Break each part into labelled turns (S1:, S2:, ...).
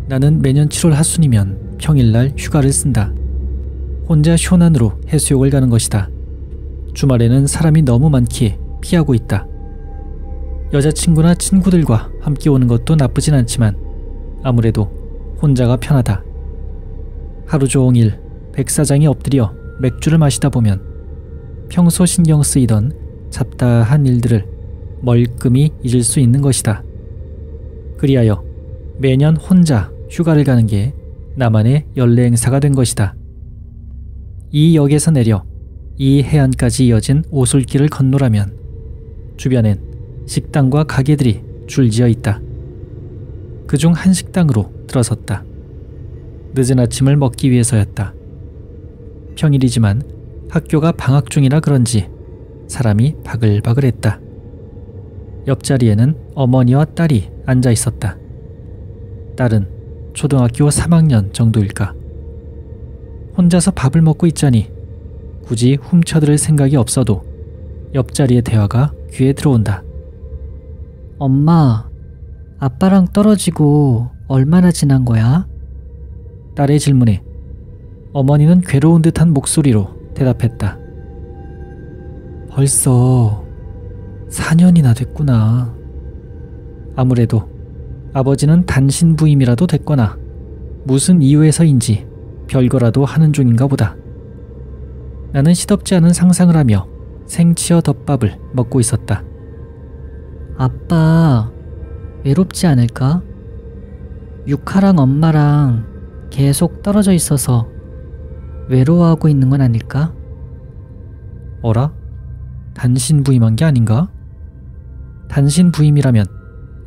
S1: 나는 매년 7월 하순이면 평일날 휴가를 쓴다. 혼자 쇼난으로 해수욕을 가는 것이다. 주말에는 사람이 너무 많기에 피하고 있다. 여자친구나 친구들과 함께 오는 것도 나쁘진 않지만 아무래도 혼자가 편하다. 하루 종일 백사장에 엎드려 맥주를 마시다 보면 평소 신경 쓰이던 잡다한 일들을 멀끔히 잊을 수 있는 것이다. 그리하여 매년 혼자 휴가를 가는 게 나만의 연례 행사가 된 것이다. 이 역에서 내려 이 해안까지 이어진 오솔길을 건너라면 주변엔 식당과 가게들이 줄지어 있다. 그중 한 식당으로 들어섰다. 늦은 아침을 먹기 위해서였다. 평일이지만 학교가 방학 중이라 그런지 사람이 바글바글했다. 옆자리에는 어머니와 딸이 앉아 있었다. 딸은 초등학교 3학년 정도일까. 혼자서 밥을 먹고 있자니 굳이 훔쳐들을 생각이 없어도 옆자리의 대화가 귀에 들어온다.
S2: 엄마, 아빠랑 떨어지고 얼마나 지난 거야?
S1: 딸의 질문에 어머니는 괴로운 듯한 목소리로 대답했다. 벌써 4년이나 됐구나. 아무래도 아버지는 단신 부임이라도 됐거나 무슨 이유에서인지 별거라도 하는 중인가 보다. 나는 시덥지 않은 상상을 하며 생치어 덮밥을 먹고 있었다.
S2: 아빠, 외롭지 않을까? 유카랑 엄마랑 계속 떨어져 있어서 외로워하고 있는 건 아닐까?
S1: 어라? 단신 부임한 게 아닌가? 단신 부임이라면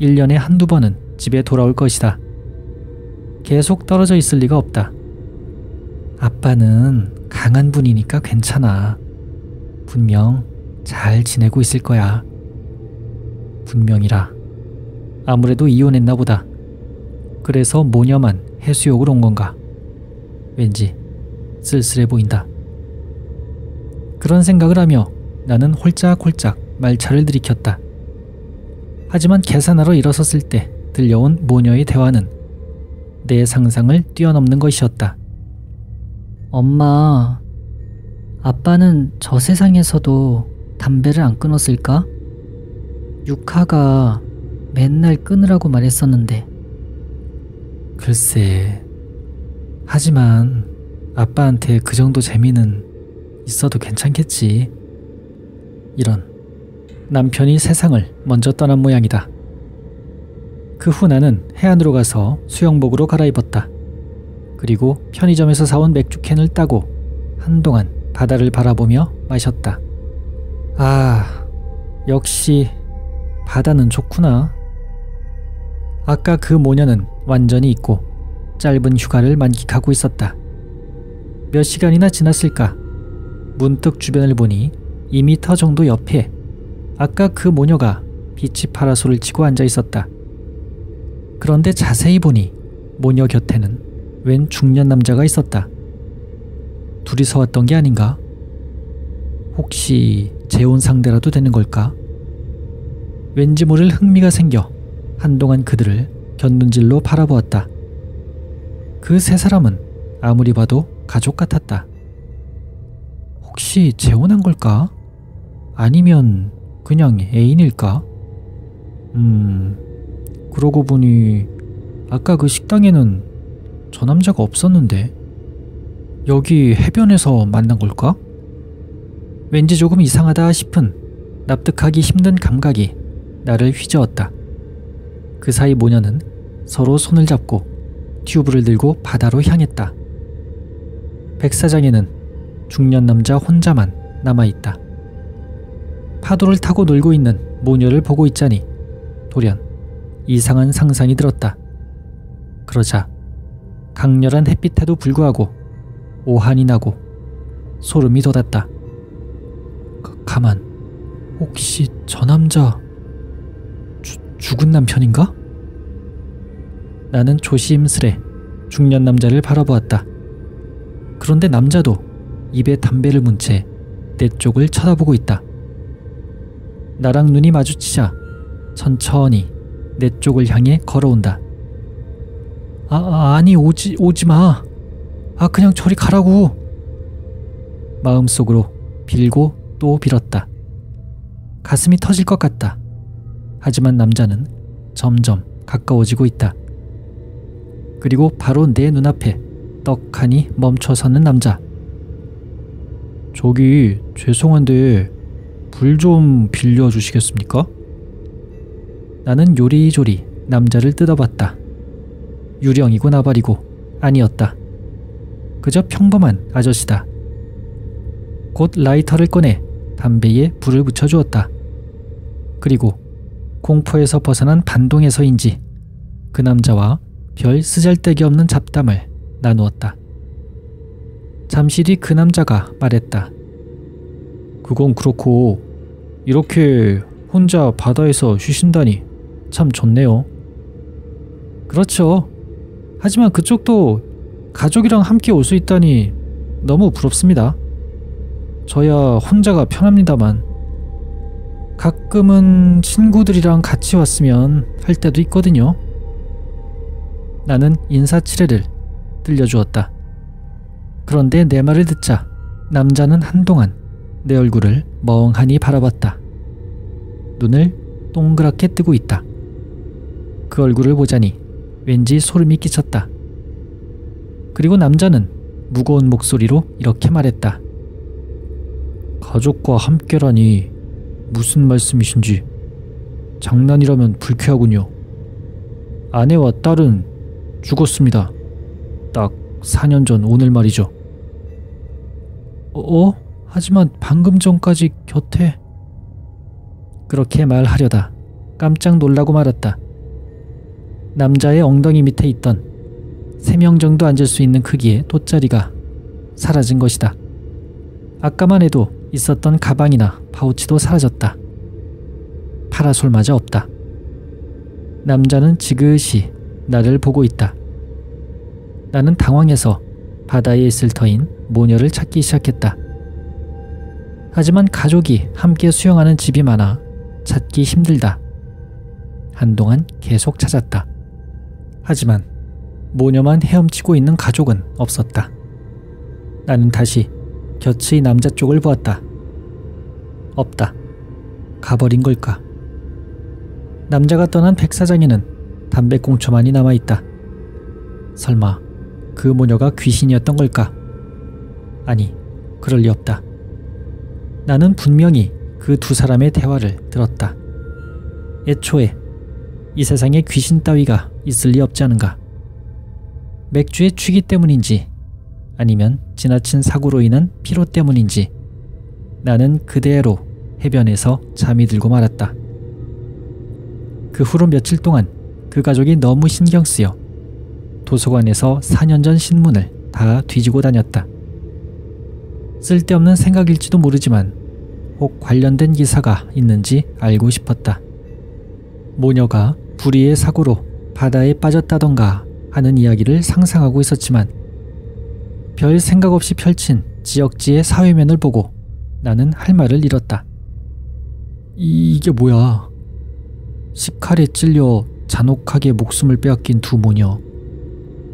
S1: 1년에 한두 번은 집에 돌아올 것이다. 계속 떨어져 있을 리가 없다. 아빠는 강한 분이니까 괜찮아. 분명 잘 지내고 있을 거야. 분명이라. 아무래도 이혼했나 보다. 그래서 모녀만 해수욕을 온 건가? 왠지 쓸쓸해 보인다. 그런 생각을 하며 나는 홀짝홀짝 말차를 들이켰다. 하지만 계산하러 일어섰을 때 들려온 모녀의 대화는 내 상상을 뛰어넘는 것이었다.
S2: 엄마, 아빠는 저 세상에서도 담배를 안 끊었을까? 유카가 맨날 끊으라고 말했었는데.
S1: 글쎄, 하지만 아빠한테 그 정도 재미는 있어도 괜찮겠지. 이런, 남편이 세상을 먼저 떠난 모양이다. 그 후 나는 해안으로 가서 수영복으로 갈아입었다. 그리고 편의점에서 사온 맥주캔을 따고 한동안 바다를 바라보며 마셨다. 아, 역시 바다는 좋구나. 아까 그 모녀는 완전히 잊고 짧은 휴가를 만끽하고 있었다. 몇 시간이나 지났을까? 문득 주변을 보니 2미터 정도 옆에 아까 그 모녀가 비치 파라솔을 치고 앉아 있었다. 그런데 자세히 보니 모녀 곁에는 웬 중년 남자가 있었다. 둘이서 왔던 게 아닌가? 혹시 재혼 상대라도 되는 걸까? 왠지 모를 흥미가 생겨 한동안 그들을 곁눈질로 바라보았다. 그 세 사람은 아무리 봐도 가족 같았다. 혹시 재혼한 걸까? 아니면 그냥 애인일까? 그러고 보니 아까 그 식당에는 저 남자가 없었는데 여기 해변에서 만난 걸까? 왠지 조금 이상하다 싶은 납득하기 힘든 감각이 나를 휘저었다. 그 사이 모녀는 서로 손을 잡고 튜브를 들고 바다로 향했다. 백사장에는 중년 남자 혼자만 남아있다. 파도를 타고 놀고 있는 모녀를 보고 있자니 돌연 이상한 상상이 들었다. 그러자 강렬한 햇빛에도 불구하고 오한이 나고 소름이 돋았다. 가만, 혹시 저 남자 죽은 남편인가? 나는 조심스레 중년 남자를 바라보았다. 그런데 남자도 입에 담배를 문 채 내 쪽을 쳐다보고 있다. 나랑 눈이 마주치자 천천히 내 쪽을 향해 걸어온다. 아니 오지 마. 그냥 저리 가라고. 마음속으로 빌고 또 빌었다. 가슴이 터질 것 같다. 하지만 남자는 점점 가까워지고 있다. 그리고 바로 내 눈앞에 떡하니 멈춰서는 남자. 저기 죄송한데 불 좀 빌려주시겠습니까? 나는 요리조리 남자를 뜯어봤다. 유령이고 나발이고 아니었다. 그저 평범한 아저씨다. 곧 라이터를 꺼내 담배에 불을 붙여주었다. 그리고 공포에서 벗어난 반동에서인지 그 남자와 별 쓰잘데기 없는 잡담을 나누었다. 잠시 뒤 그 남자가 말했다. 그건 그렇고 이렇게 혼자 바다에서 쉬신다니 참 좋네요. 그렇죠. 하지만 그쪽도 가족이랑 함께 올 수 있다니 너무 부럽습니다. 저야 혼자가 편합니다만 가끔은 친구들이랑 같이 왔으면 할 때도 있거든요. 나는 인사치레를 들려주었다. 그런데 내 말을 듣자 남자는 한동안 내 얼굴을 멍하니 바라봤다. 눈을 동그랗게 뜨고 있다. 그 얼굴을 보자니 왠지 소름이 끼쳤다. 그리고 남자는 무거운 목소리로 이렇게 말했다. 가족과 함께라니 무슨 말씀이신지 장난이라면 불쾌하군요. 아내와 딸은 죽었습니다. 딱 4년 전 오늘 말이죠. 하지만 방금 전까지 곁에... 그렇게 말하려다 깜짝 놀라고 말았다. 남자의 엉덩이 밑에 있던 3명 정도 앉을 수 있는 크기의 돗자리가 사라진 것이다. 아까만 해도 있었던 가방이나 파우치도 사라졌다. 파라솔마저 없다. 남자는 지그시 나를 보고 있다. 나는 당황해서 바다에 있을 터인 모녀를 찾기 시작했다. 하지만 가족이 함께 수영하는 집이 많아 찾기 힘들다. 한동안 계속 찾았다. 하지만 모녀만 헤엄치고 있는 가족은 없었다. 나는 다시 곁의 남자 쪽을 보았다. 없다. 가버린 걸까? 남자가 떠난 백사장에는 담배꽁초만이 남아있다. 설마 그 모녀가 귀신이었던 걸까? 아니, 그럴 리 없다. 나는 분명히 그 두 사람의 대화를 들었다. 애초에 이 세상에 귀신 따위가 있을 리 없지 않은가? 맥주의 취기 때문인지 아니면 지나친 사고로 인한 피로 때문인지 나는 그대로 해변에서 잠이 들고 말았다. 그 후로 며칠 동안 그 가족이 너무 신경 쓰여 도서관에서 4년 전 신문을 다 뒤지고 다녔다. 쓸데없는 생각일지도 모르지만 혹 관련된 기사가 있는지 알고 싶었다. 모녀가 불의의 사고로 바다에 빠졌다던가 하는 이야기를 상상하고 있었지만 별 생각 없이 펼친 지역지의 사회면을 보고 나는 할 말을 잃었다. 이게 뭐야? 식칼에 찔려 잔혹하게 목숨을 빼앗긴 두 모녀.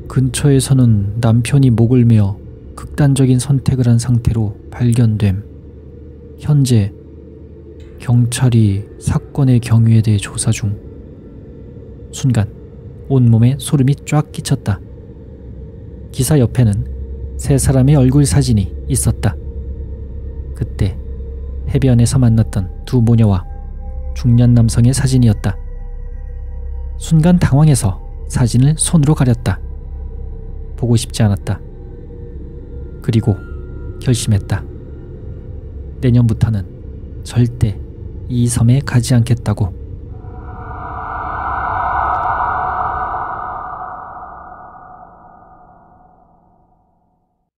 S1: 근처에서는 남편이 목을 메어 극단적인 선택을 한 상태로 발견됨. 현재 경찰이 사건의 경위에 대해 조사 중. 순간 온몸에 소름이 쫙 끼쳤다. 기사 옆에는 3사람의 얼굴 사진이 있었다. 그때 해변에서 만났던 두 모녀와 중년 남성의 사진이었다. 순간 당황해서 사진을 손으로 가렸다. 보고 싶지 않았다. 그리고 결심했다. 내년부터는 절대 이 섬에 가지 않겠다고.